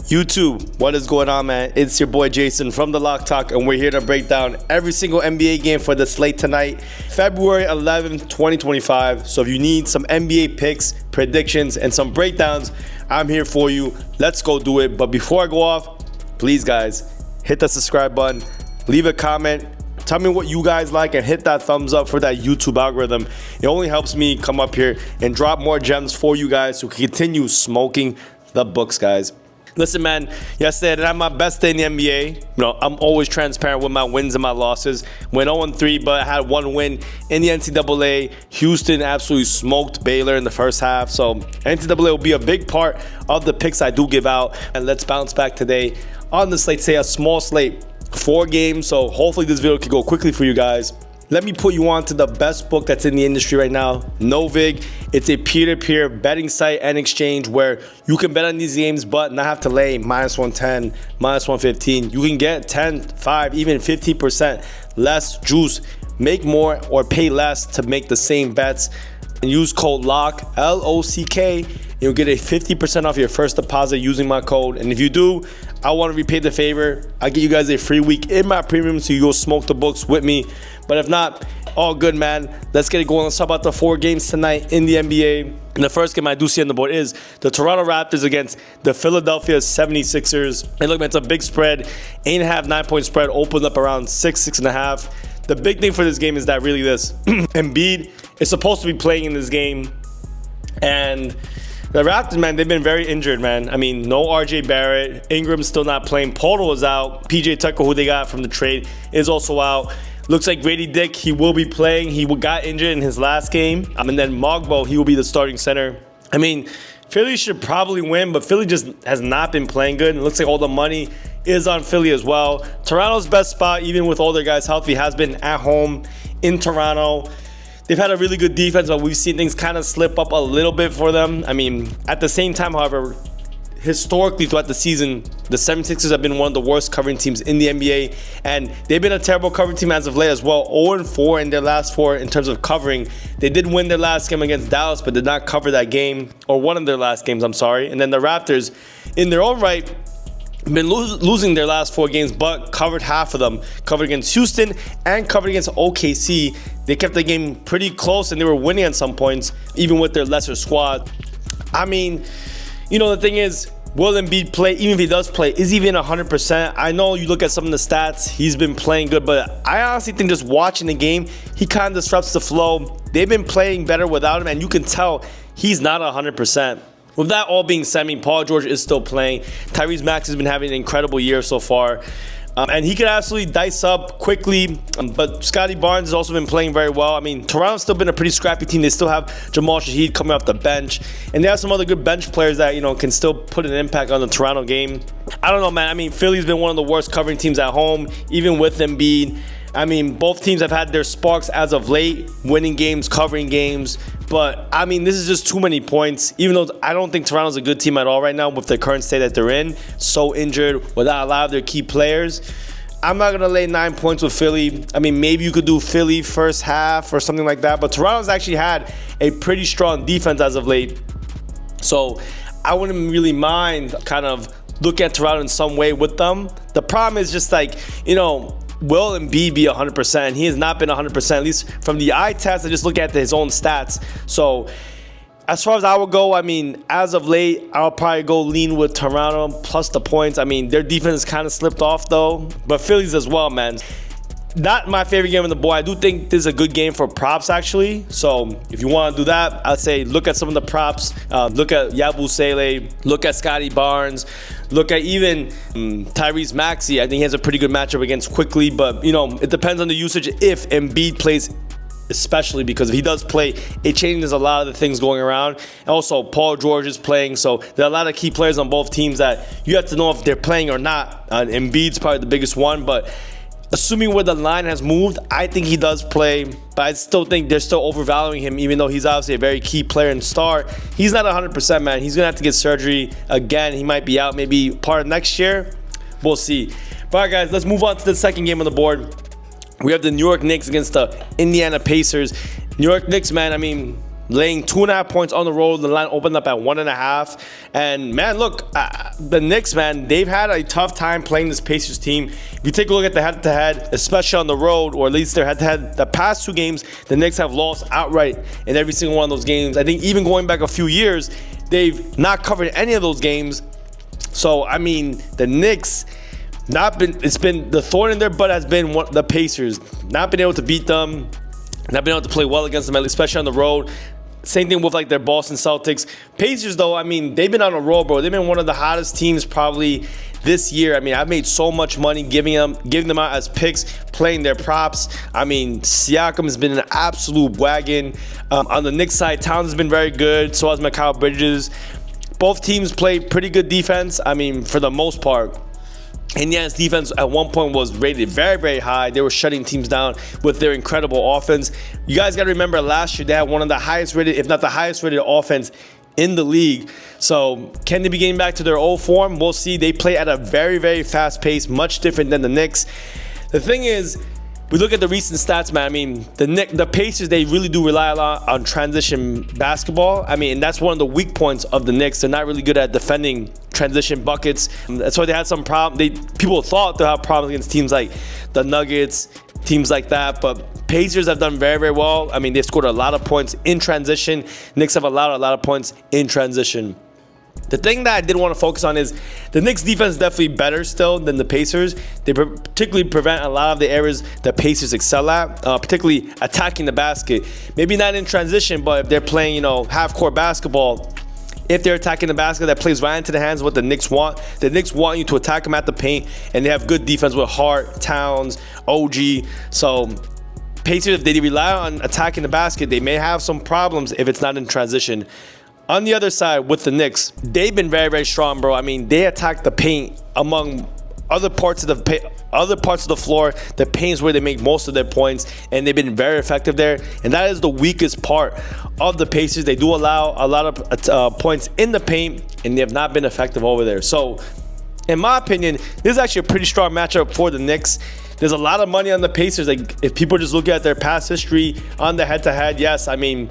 YouTube, what is going on, man? It's your boy Jason from the Lock Talk, and we're here to break down every single NBA game for the slate tonight, February 11th, 2025. So if you need some NBA picks, predictions, and some breakdowns, I'm here for you. Let's go do it. But before I go off, please, guys, hit the subscribe button, leave a comment, tell me what you guys like, and hit that thumbs up for that YouTube algorithm. It only helps me come up here and drop more gems for you guys so we can continue smoking the books, guys. Listen, man, yesterday I didn't have my best day in the NBA. I'm always transparent with my wins and my losses. Went 0-3, but I had one win in the NCAA. Houston absolutely smoked Baylor in the first half. So NCAA will be a big part of the picks I do give out. And let's bounce back today on the slate. Say a small slate, 4 games. So hopefully this video can go quickly for you guys. Let me put you on to the best book that's in the industry right now, NOVIG. It's a peer-to-peer betting site and exchange where you can bet on these games but not have to lay -110, -115. You can get 10, 5, even 50% less juice. Make more or pay less to make the same bets. And use code LOCK, L-O-C-K, and you'll get a 50% off your first deposit using my code. And if you do, I want to repay the favor. I get you guys a free week in my premium so you go smoke the books with me. But if not, all good, man. Let's get it going. Let's talk about the 4 games tonight in the NBA. And the first game I do see on the board is the Toronto Raptors against the Philadelphia 76ers. And look, man, it's a big spread. 8.5, 9-point spread opened up around 6, 6.5. The big thing for this game is that really this. Embiid is supposed to be playing in this game. And the Raptors, man, they've been very injured, man. I mean, no RJ Barrett. Ingram's still not playing. Portal is out. PJ Tucker, who they got from the trade, is also out. Looks like Grady Dick, he will be playing. He got injured in his last game. And then Mogbo, he will be the starting center. I mean, Philly should probably win, but Philly just has not been playing good. It looks like all the money is on Philly as well. Toronto's best spot, even with all their guys healthy, has been at home in Toronto. They've had a really good defense, but we've seen things kind of slip up a little bit for them. I mean, at the same time, however, historically throughout the season, the 76ers have been one of the worst covering teams in the NBA, and they've been a terrible covering team as of late as well. 0-4 in their last 4 in terms of covering. They did win their last game against Dallas, but did not cover that game, or one of their last games, I'm sorry. And then the Raptors, in their own right, been losing their last 4 games, but covered half of them. Covered against Houston and covered against OKC. They kept the game pretty close, and they were winning at some points, even with their lesser squad. I mean, the thing is, will Embiid play? Even if he does play, is he even 100%? I know you look at some of the stats, he's been playing good, but I honestly think just watching the game, he kind of disrupts the flow. They've been playing better without him, and you can tell he's not 100%. With that all being said, I mean, Paul George is still playing. Tyrese Maxey has been having an incredible year so far. And he could absolutely dice up quickly. But Scotty Barnes has also been playing very well. I mean, Toronto's still been a pretty scrappy team. They still have Jamal Shaheed coming off the bench. And they have some other good bench players that, can still put an impact on the Toronto game. I don't know, man. I mean, Philly's been one of the worst covering teams at home, even with Embiid. I mean, both teams have had their sparks as of late, winning games, covering games. But, I mean, this is just too many points. Even though I don't think Toronto's a good team at all right now with the current state that they're in. So injured without a lot of their key players. I'm not going to lay 9 points with Philly. I mean, maybe you could do Philly first half or something like that. But Toronto's actually had a pretty strong defense as of late. So I wouldn't really mind kind of looking at Toronto in some way with them. The problem is just like, will Embiid be 100%? He has not been 100%, at least from the eye test. I just look at his own stats. So as far as I would go, I mean, as of late, I'll probably go lean with Toronto plus the points. I mean, their defense kind of slipped off though, but Phillies as well, man. Not my favorite game on the board. I do think this is a good game for props, actually. So if you want to do that, I'd say look at some of the props. Look at Yabusele. Look at Scotty Barnes. Look at even Tyrese Maxey. I think he has a pretty good matchup against Quickly. But, it depends on the usage if Embiid plays, especially because if he does play, it changes a lot of the things going around. And also, Paul George is playing. So there are a lot of key players on both teams that you have to know if they're playing or not. Embiid's probably the biggest one, but assuming where the line has moved, I think he does play, but I still think they're still overvaluing him, even though he's obviously a very key player and star. He's not 100%, man. He's going to have to get surgery again. He might be out maybe part of next year. We'll see. But all right, guys, let's move on to the second game on the board. We have the New York Knicks against the Indiana Pacers. New York Knicks, man, I mean, laying 2.5 points on the road. The line opened up at 1.5. And man, look, the Knicks, man, they've had a tough time playing this Pacers team. If you take a look at the head-to-head, especially on the road, or at least their head-to-head, the past 2 games, the Knicks have lost outright in every single one of those games. I think even going back a few years, they've not covered any of those games. So, I mean, the Knicks, it's been the thorn in their butt has been the Pacers. Not been able to beat them, not been able to play well against them, especially on the road. Same thing with like their Boston Celtics. Pacers, though, I mean, they've been on a roll, bro. They've been one of the hottest teams probably this year. I mean, I've made so much money giving them out as picks, playing their props. I mean, Siakam has been an absolute wagon. On the Knicks side, Towns has been very good. So has Mikal Bridges. Both teams play pretty good defense, I mean, for the most part. Indiana's defense at one point was rated very, very high. They were shutting teams down with their incredible offense. You guys got to remember last year they had one of the highest rated, if not the highest rated offense in the league. So can they be getting back to their old form? We'll see. They play at a very, very fast pace, much different than the Knicks. The thing is, we look at the recent stats, man. I mean, the Pacers, they really do rely a lot on transition basketball. I mean, and that's one of the weak points of the Knicks. They're not really good at defending transition buckets. That's why they had some problem. People thought they'll have problems against teams like the Nuggets, teams like that. But Pacers have done very, very well. I mean, they've scored a lot of points in transition. Knicks have allowed a lot of points in transition. The thing that I did want to focus on is the Knicks defense is definitely better still than the Pacers. They particularly prevent a lot of the areas that Pacers excel at, particularly attacking the basket. Maybe not in transition, but if they're playing, half-court basketball, if they're attacking the basket that plays right into the hands of what the Knicks want you to attack them at the paint, and they have good defense with Hart, Towns, OG. So Pacers, if they rely on attacking the basket, they may have some problems if it's not in transition. On the other side, with the Knicks, they've been very, very strong, bro. I mean, they attack the paint among other parts of the floor. The paint is where they make most of their points, and they've been very effective there. And that is the weakest part of the Pacers. They do allow a lot of points in the paint, and they have not been effective over there. So, in my opinion, this is actually a pretty strong matchup for the Knicks. There's a lot of money on the Pacers. Like, if people just look at their past history on the head-to-head, yes, I mean,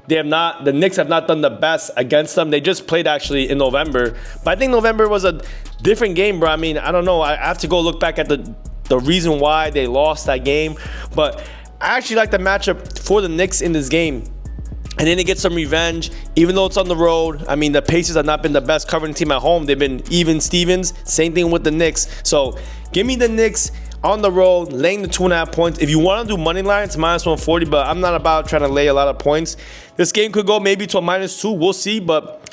the Knicks have not done the best against them. They just played actually in November. But I think November was a different game, bro. I mean, I don't know. I have to go look back at the reason why they lost that game. But I actually like the matchup for the Knicks in this game. And then they get some revenge, even though it's on the road. I mean, the Pacers have not been the best covering team at home. They've been even Stevens. Same thing with the Knicks. So give me the Knicks on the road, laying the 2.5 points. If you want to do money line, it's minus 140, but I'm not about trying to lay a lot of points. This game could go maybe to a -2. We'll see, but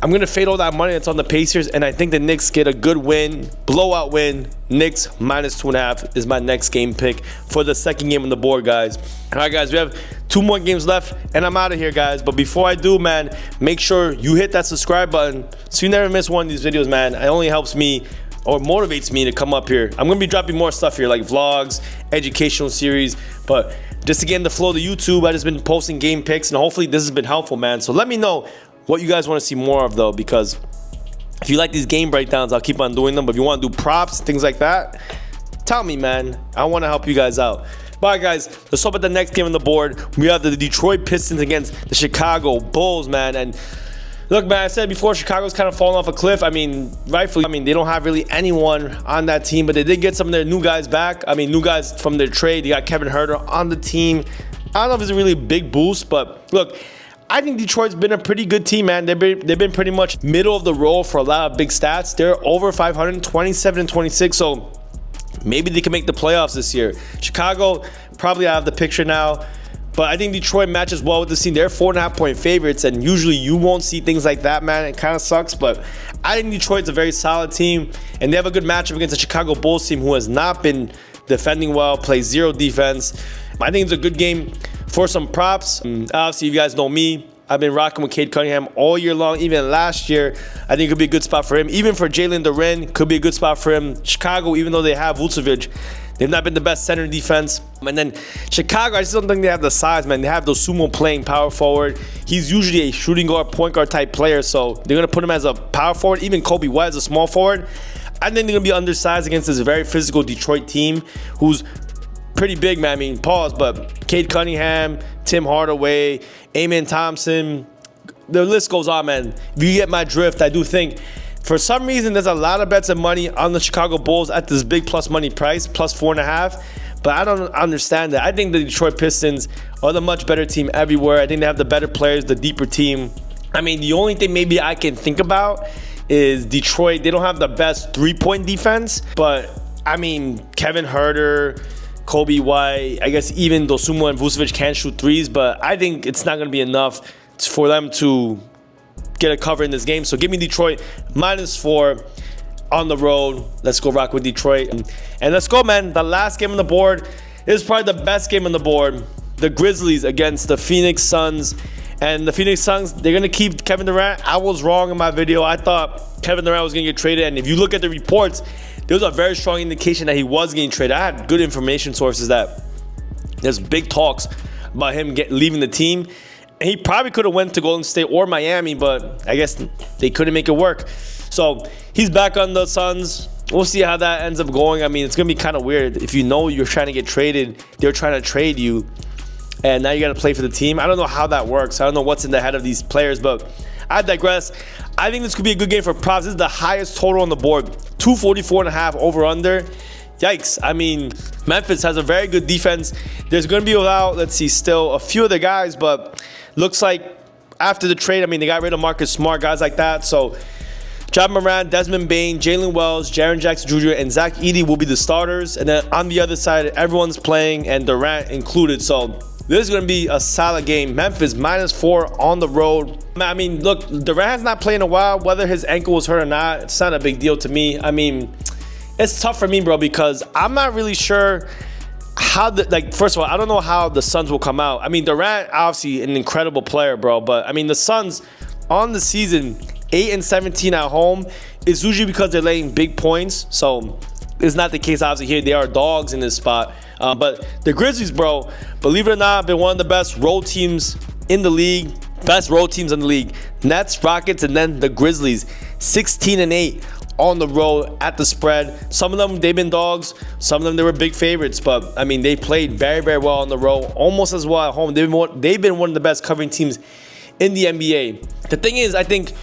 I'm going to fade all that money that's on the Pacers, and I think the Knicks get a good win, blowout win. Knicks minus 2.5 is my next game pick for the second game on the board, guys. All right, guys, we have 2 more games left, and I'm out of here, guys. But before I do, man, make sure you hit that subscribe button so you never miss one of these videos, man. It only helps me or motivates me to come up here. I'm gonna be dropping more stuff here, like vlogs, educational series, but just to get in the flow of the YouTube, I just been posting game picks, and hopefully this has been helpful, man. So let me know what you guys want to see more of, though, because if you like these game breakdowns, I'll keep on doing them. But if you want to do props, things like that, tell me, man. I want to help you guys out. Bye, guys. Let's hope at the next game on the board. We have the Detroit Pistons against the Chicago Bulls, man. And look, man, I said before, Chicago's kind of falling off a cliff. I mean, rightfully, they don't have really anyone on that team, but they did get some of their new guys back. I mean, new guys from their trade. You got Kevin Huerter on the team. I don't know if it's a really big boost, but look, I think Detroit's been a pretty good team, man. They've been pretty much middle of the road for a lot of big stats. They're over 500, 27-26, so maybe they can make the playoffs this year. Chicago, probably out of the picture now. But I think Detroit matches well with the team. They're 4.5-point favorites, and usually you won't see things like that, man. It kind of sucks, but I think Detroit's a very solid team, and they have a good matchup against the Chicago Bulls team, who has not been defending well, plays zero defense. I think it's a good game for some props. Obviously, you guys know me. I've been rocking with Cade Cunningham all year long, even last year. I think it could be a good spot for him. Even for Jalen Duren, could be a good spot for him. Chicago, even though they have Vucevic, they've not been the best center defense. And then Chicago, I just don't think they have the size, man. They have those sumo playing power forward. He's usually a shooting guard, point guard type player, so they're going to put him as a power forward. Even Kobe White as a small forward. I think they're going to be undersized against this very physical Detroit team who's pretty big, man. Pause, but Cade Cunningham, Tim Hardaway, Amen Thompson. The list goes on, man. If you get my drift, I do think for some reason there's a lot of bets and money on the Chicago Bulls at this big plus money price, plus 4.5. But I don't understand that. I think the Detroit Pistons are the much better team everywhere. I think they have the better players, the deeper team. I mean, the only thing maybe I can think about is Detroit. They don't have the best three-point defense, but I mean, Kevin Huerter, Kobe White, I guess even Dosunmu and Vucevic can shoot threes, but I think it's not going to be enough for them to get a cover in this game. So give me Detroit -4 on the road. Let's go rock with Detroit. And let's go, man. The last game on the board is probably the best game on the board. The Grizzlies against the Phoenix Suns. And the Phoenix Suns, they're going to keep Kevin Durant. I was wrong in my video. I thought Kevin Durant was going to get traded. And if you look at the reports, there was a very strong indication that he was getting traded. I had good information sources that there's big talks about him leaving the team. And he probably could have went to Golden State or Miami, but I guess they couldn't make it work. So he's back on the Suns. We'll see how that ends up going. I mean, it's going to be kind of weird. If you know you're trying to get traded, they're trying to trade you, and now you got to play for the team. I don't know how that works. I don't know what's in the head of these players, but I digress. I think this could be a good game for props. This is the highest total on the board, 244.5 over/under. Yikes. I mean, Memphis has a very good defense. There's going to be without, let's see, still a few of the guys, but looks like after the trade, I mean, they got rid of Marcus Smart, guys like that. So Ja Morant, Desmond Bane, Jalen Wells, Jaren Jackson Jr., and Zach Edey will be the starters. And then on the other side, everyone's playing, and Durant included. So this is going to be a solid game. Memphis -4 on the road. I mean, look, Durant has not played in a while. Whether his ankle was hurt or not, it's not a big deal to me. I mean, it's tough for me, bro, because I'm not really sure how first of all, I don't know how the Suns will come out. I mean, Durant, obviously an incredible player, bro, but I mean, the Suns on the season, 8-17 at home, is usually because they're laying big points. So it's not the case, obviously, here. They are dogs in this spot. But the Grizzlies, bro, believe it or not, been one of the best road teams in the league. Best road teams in the league. Nets, Rockets, and then the Grizzlies. 16-8 on the road at the spread. Some of them, they've been dogs. Some of them, they were big favorites. But, I mean, they played very, very well on the road. Almost as well at home. They've been one of the best covering teams in the NBA. The thing is, I think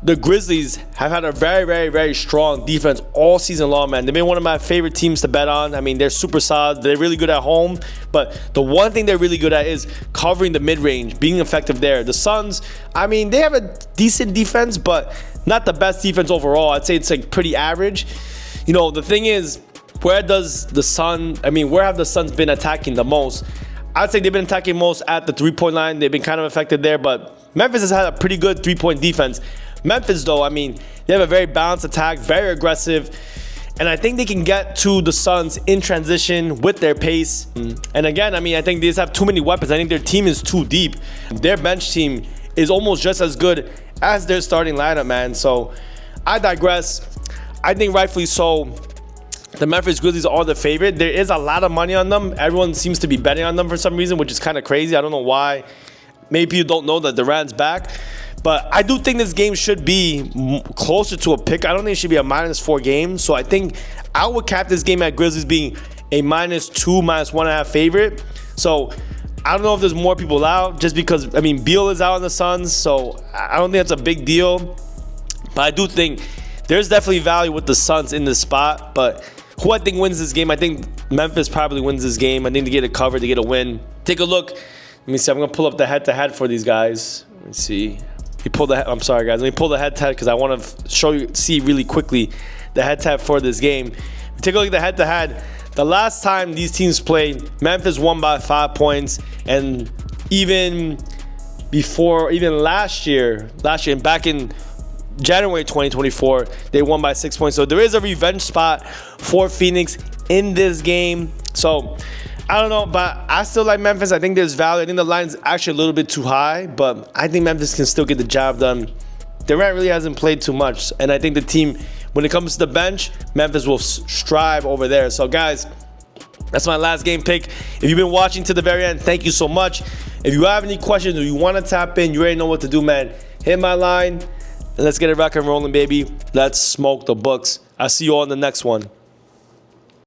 the Grizzlies have had a very, very, very strong defense all season long, man. They've been one of my favorite teams to bet on. I mean, they're super solid. They're really good at home. But the one thing they're really good at is covering the mid-range, being effective there. The Suns, I mean, they have a decent defense, but not the best defense overall. I'd say it's like pretty average. You know, the thing is, where have the Suns been attacking the most? I'd say they've been attacking most at the three-point line. They've been kind of effective there, but Memphis has had a pretty good three-point defense. Memphis, though, I mean, they have a very balanced attack, very aggressive, and I think they can get to the Suns in transition with their pace. And again, I mean, I think they just have too many weapons. I think their team is too deep. Their bench team is almost just as good as their starting lineup, man. So I digress. I think rightfully so, the Memphis Grizzlies are the favorite. There is a lot of money on them. Everyone seems to be betting on them for some reason, which is kind of crazy. I don't know why. Maybe people don't know that Durant's back. But I do think this game should be closer to a pick. I don't think it should be a -4 game. So I think I would cap this game at Grizzlies being a -2, -1.5 favorite. So I don't know if there's more people out just because, I mean, Beal is out on the Suns. So I don't think that's a big deal. But I do think there's definitely value with the Suns in this spot. But who I think wins this game? I think Memphis probably wins this game. I think to get a cover, to get a win. Take a look. Let me see. I'm going to pull up the head-to-head for these guys. Let me see. I'm sorry, guys. Let me pull the head-to-head because I want to see really quickly the head-to-head for this game. Take a look at the head-to-head. The last time these teams played, Memphis won by 5 points, and even last year, back in January 2024, they won by 6 points. So there is a revenge spot for Phoenix in this game. So I don't know, but I still like Memphis. I think there's value. I think the line's actually a little bit too high, but I think Memphis can still get the job done. Durant really hasn't played too much, and I think the team, when it comes to the bench, Memphis will strive over there. So, guys, that's my last game pick. If you've been watching to the very end, thank you so much. If you have any questions or you want to tap in, you already know what to do, man. Hit my line, and let's get it rock and rolling, baby. Let's smoke the books. I'll see you all in the next one.